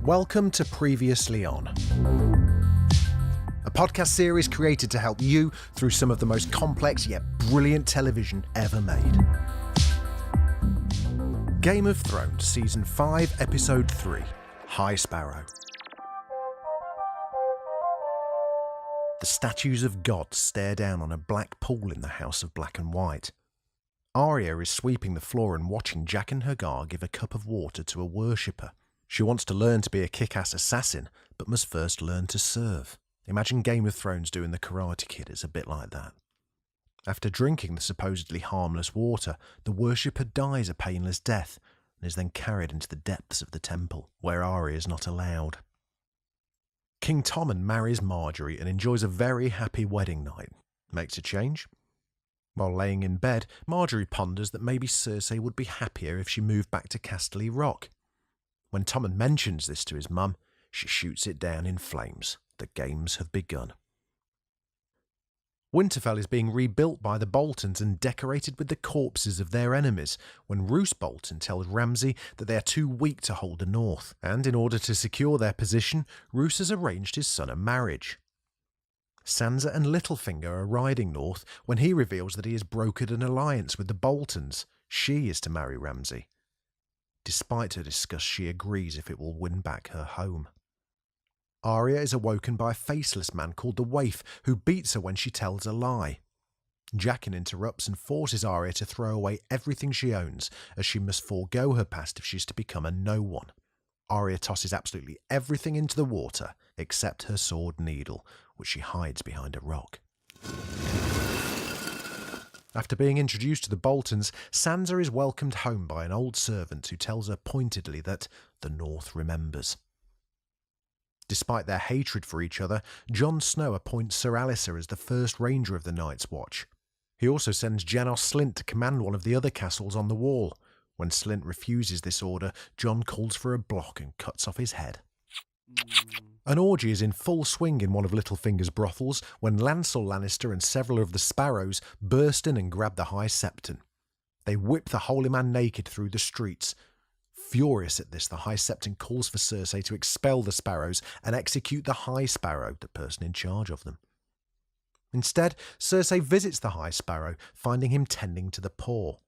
Welcome to Previously On, a podcast series created to help you through some of the most complex yet brilliant television ever made. Game of Thrones Season 5, Episode 3, High Sparrow. The statues of gods stare down on a black pool in the House of Black and White. Arya is sweeping the floor and watching Jaqen H'ghar give a cup of water to a worshipper. She wants to learn to be a kick-ass assassin, but must first learn to serve. Imagine Game of Thrones doing the Karate Kid. It's a bit like that. After drinking the supposedly harmless water, the worshipper dies a painless death and is then carried into the depths of the temple, where Arya is not allowed. King Tommen marries Margaery and enjoys a very happy wedding night. Makes a change. While laying in bed, Margaery ponders that maybe Cersei would be happier if she moved back to Casterly Rock. When Tommen mentions this to his mum, she shoots it down in flames. The games have begun. Winterfell is being rebuilt by the Boltons and decorated with the corpses of their enemies when Roose Bolton tells Ramsay that they are too weak to hold the North, and in order to secure their position, Roose has arranged his son a marriage. Sansa and Littlefinger are riding north when he reveals that he has brokered an alliance with the Boltons. She is to marry Ramsay. Despite her disgust, she agrees if it will win back her home. Arya is awoken by a faceless man called the Waif, who beats her when she tells a lie. Jaqen interrupts and forces Arya to throw away everything she owns, as she must forego her past if she's to become a no-one. Arya tosses absolutely everything into the water, except her sword Needle, which she hides behind a rock. After being introduced to the Boltons, Sansa is welcomed home by an old servant who tells her pointedly that the North remembers. Despite their hatred for each other, Jon Snow appoints Sir Alliser as the first Ranger of the Night's Watch. He also sends Janos Slynt to command one of the other castles on the wall. When Slynt refuses this order, Jon calls for a block and cuts off his head. An orgy is in full swing in one of Littlefinger's brothels when Lancel Lannister and several of the Sparrows burst in and grab the High Septon. They whip the holy man naked through the streets. Furious at this, the High Septon calls for Cersei to expel the Sparrows and execute the High Sparrow, the person in charge of them. Instead, Cersei visits the High Sparrow, finding him tending to the poor.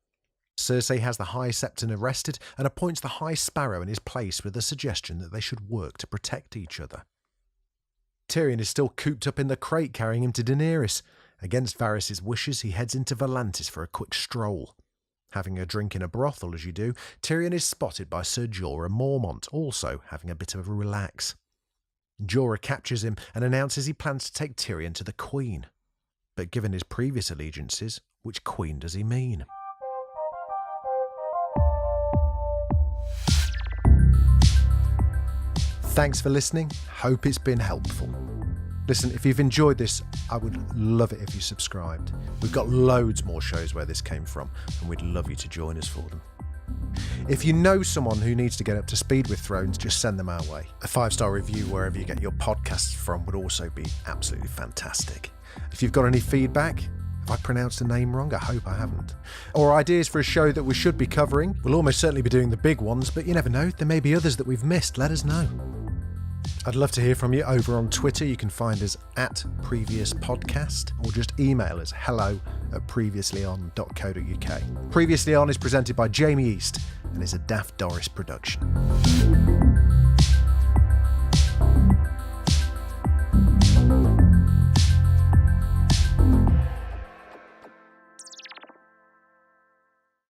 Cersei has the High Septon arrested and appoints the High Sparrow in his place with the suggestion that they should work to protect each other. Tyrion is still cooped up in the crate carrying him to Daenerys. Against Varys' wishes, he heads into Volantis for a quick stroll. Having a drink in a brothel as you do, Tyrion is spotted by Ser Jorah Mormont, also having a bit of a relax. Jorah captures him and announces he plans to take Tyrion to the Queen. But given his previous allegiances, which Queen does he mean? Thanks for listening. Hope it's been helpful. Listen, if you've enjoyed this, I would love it if you subscribed. We've got loads more shows where this came from, and we'd love you to join us for them. If you know someone who needs to get up to speed with Thrones, just send them our way. A 5-star review wherever you get your podcasts from would also be absolutely fantastic. If you've got any feedback, have I pronounced the name wrong? I hope I haven't. Or ideas for a show that we should be covering? We'll almost certainly be doing the big ones, but you never know. There may be others that we've missed. Let us know. I'd love to hear from you over on Twitter. You can find us at Previous Podcast, or just email us hello@previouslyon.co.uk. Previously On is presented by Jamie East and is a Daft Doris production.